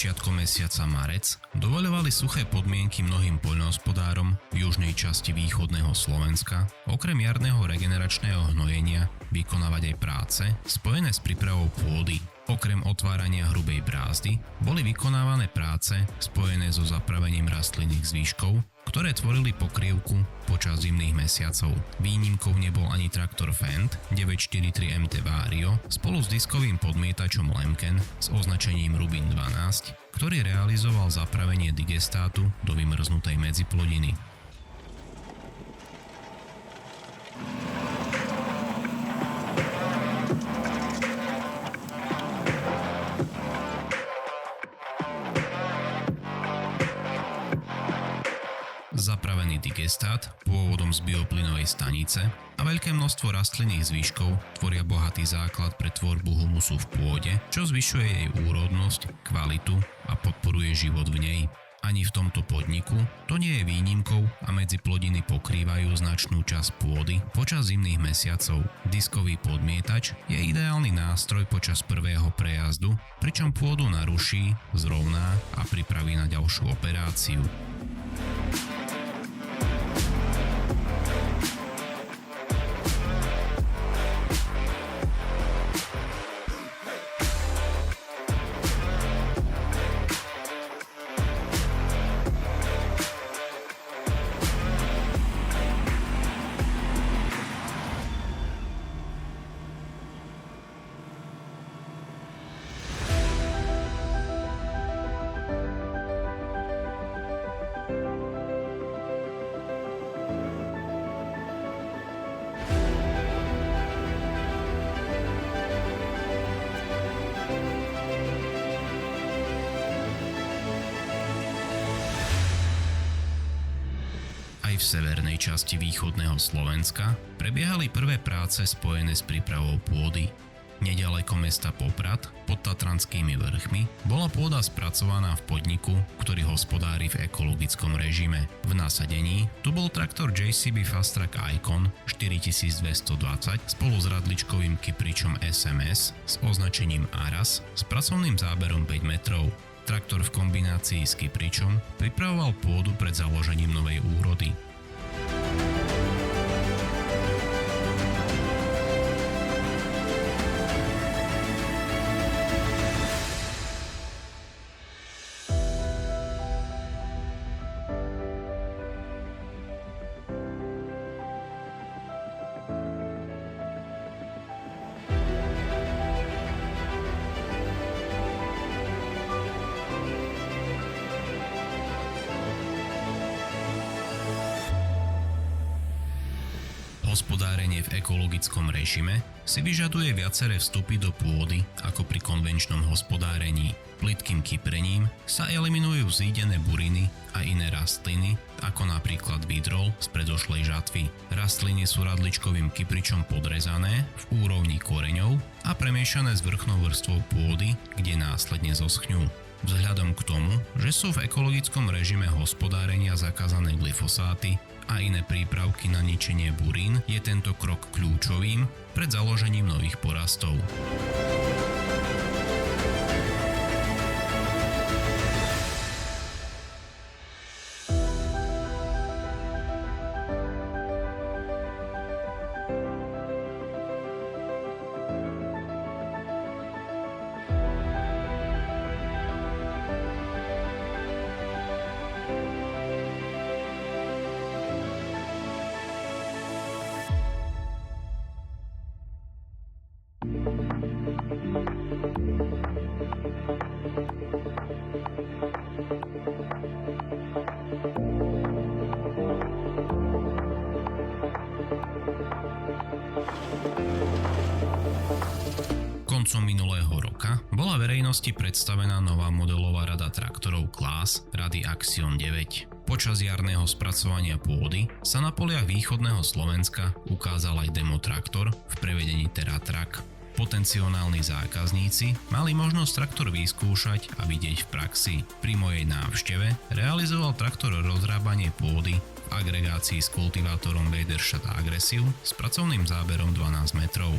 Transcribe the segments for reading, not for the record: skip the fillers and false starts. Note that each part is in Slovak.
Začiatkom mesiaca marec dovoľovali suché podmienky mnohým poľnohospodárom v južnej časti východného Slovenska okrem jarného regeneračného hnojenia vykonávať aj práce spojené s prípravou pôdy. Okrem otvárania hrubej brázdy boli vykonávané práce spojené so zapravením rastlinných zvyškov, ktoré tvorili pokrývku počas zimných mesiacov. Výnimkou nebol ani traktor Fendt 943 MT Vario spolu s diskovým podmietačom Lemken s označením Rubin 12, ktorý realizoval zapravenie digestátu do vymrznutej medziplodiny. Zapravený digestát pôvodom z bioplynovej stanice a veľké množstvo rastlinných zvyškov tvoria bohatý základ pre tvorbu humusu v pôde, čo zvyšuje jej úrodnosť, kvalitu a podporuje život v nej. Ani v tomto podniku to nie je výnimkou a medziplodiny pokrývajú značnú časť pôdy počas zimných mesiacov. Diskový podmietač je ideálny nástroj počas prvého prejazdu, pričom pôdu naruší, zrovná a pripraví na ďalšiu operáciu. Aj v severnej časti východného Slovenska prebiehali prvé práce spojené s prípravou pôdy. Neďaleko mesta Poprad pod Tatranskými vrchmi bola pôda spracovaná v podniku, ktorý hospodári v ekologickom režime. V nasadení tu bol traktor JCB Fastrack Icon 4220 spolu s radličkovým kypričom SMS s označením Aras s pracovným záberom 5 metrov. Traktor v kombinácii s kypričom pripravoval pôdu pred založením novej úrody. Hospodárenie v ekologickom režime si vyžaduje viaceré vstupy do pôdy ako pri konvenčnom hospodárení. Plytkým kyprením sa eliminujú zídené buriny a iné rastliny, ako napríklad vidrol z predošlej žatvy. Rastliny sú radličkovým kypričom podrezané v úrovni koreňov a premiešané s vrchnou vrstvou pôdy, kde následne zoschňú. Vzhľadom k tomu, že sú v ekologickom režime hospodárenia zakázané glyfosáty a iné prípravky na ničenie burín, je tento krok kľúčovým pred založením nových porastov. Koncom minulého roka bola verejnosti predstavená nová modelová rada traktorov Claas Rady Axion 9. Počas jarného spracovania pôdy sa na poliach východného Slovenska ukázal aj demotraktor v prevedení TerraTrak. Potenciálni zákazníci mali možnosť traktor vyskúšať a vidieť v praxi. Pri mojej návšteve realizoval traktor rozrábanie pôdy v agregácii s kultivátorom Weiderstadt Aggressive s pracovným záberom 12 metrov.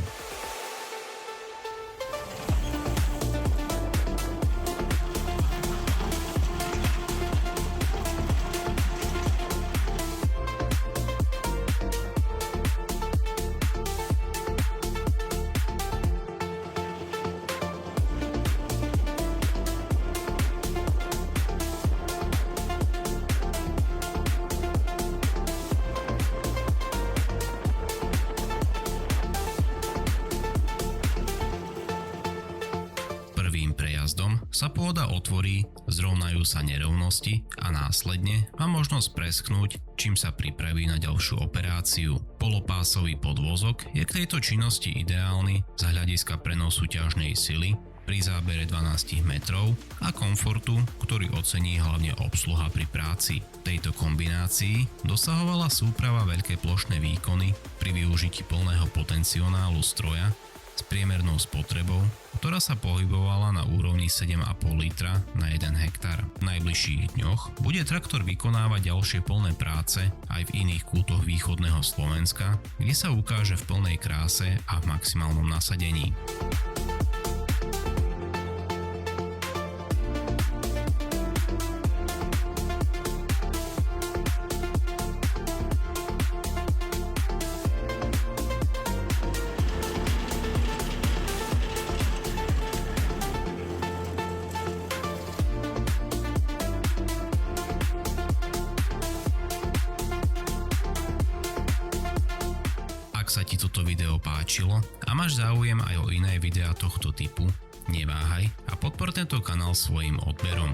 sa pôda otvorí, zrovnajú sa nerovnosti a následne má možnosť presknúť, čím sa pripraví na ďalšiu operáciu. Polopásový podvozok je k tejto činnosti ideálny z hľadiska prenosu ťažnej sily pri zábere 12 metrov a komfortu, ktorý ocení hlavne obsluha pri práci. V tejto kombinácii dosahovala súprava veľké plošné výkony pri využití plného potenciálu stroja s priemernou spotrebou, ktorá sa pohybovala na úrovni 7,5 litra na 1 hektár. V najbližších dňoch bude traktor vykonávať ďalšie plné práce aj v iných kútoch východného Slovenska, kde sa ukáže v plnej kráse a v maximálnom nasadení. Ak sa ti toto video páčilo a máš záujem aj o iné videá tohto typu, neváhaj a podpor tento kanál svojim odberom.